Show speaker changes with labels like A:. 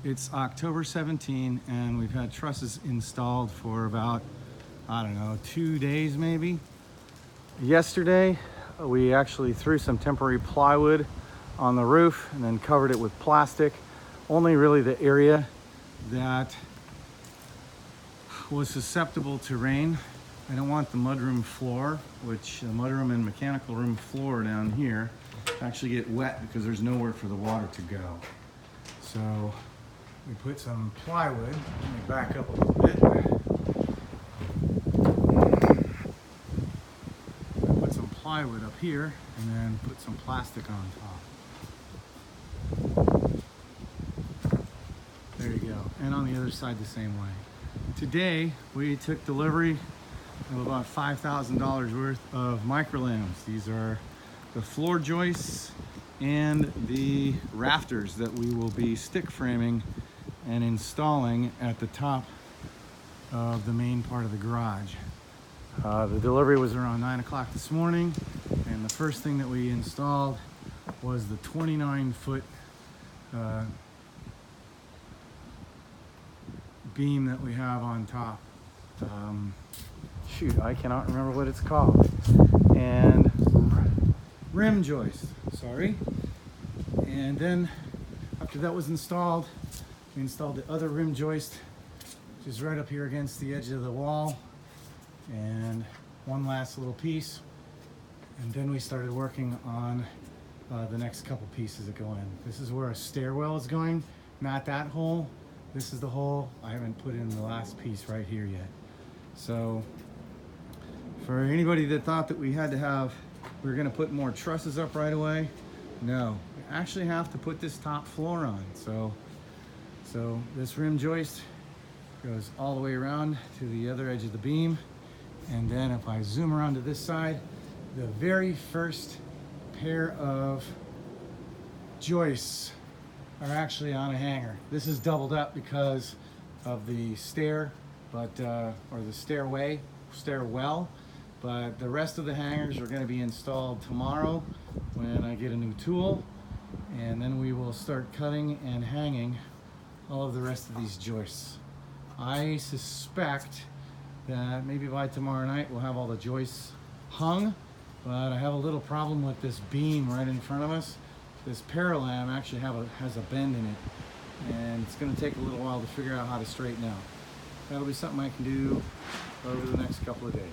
A: It's October 17 and we've had trusses installed for about, I don't know, 2 days maybe. Yesterday, we actually threw some temporary plywood on the roof and then covered it with plastic. Only really the area that was susceptible to rain. I don't want the mudroom floor, which the mudroom and mechanical room floor down here actually get wet because there's nowhere for the water to go. So we put some plywood. Let me back up a little bit. I put some plywood up here and then put some plastic on top. There you go. And on the other side the same way. Today we took delivery of about $5,000 worth of microlams. These are the floor joists and the rafters that we will be stick framing and installing at the top of the main part of the garage. The delivery was around 9 o'clock this morning, and the first thing that we installed was the 29-foot beam that we have on top. Shoot, I cannot remember what it's called. And rim joist, sorry. And then after that was installed, we installed the other rim joist, which is right up here against the edge of the wall, and one last little piece. And then we started working on the next couple pieces that go in. This is where a stairwell is going, not that hole. This is the hole. I haven't put in the last piece right here yet. So for anybody that thought that we were gonna put more trusses up right away, no, we actually have to put this top floor on. So this rim joist goes all the way around to the other edge of the beam. And then if I zoom around to this side, the very first pair of joists are actually on a hanger. This is doubled up because of the stair, or the stairwell, but the rest of the hangers are going to be installed tomorrow when I get a new tool, and then we will start cutting and hanging all of the rest of these joists. I suspect that maybe by tomorrow night we'll have all the joists hung, but I have a little problem with this beam right in front of us. This paralam actually has a bend in it, and it's going to take a little while to figure out how to straighten out. That'll be something I can do over the next couple of days.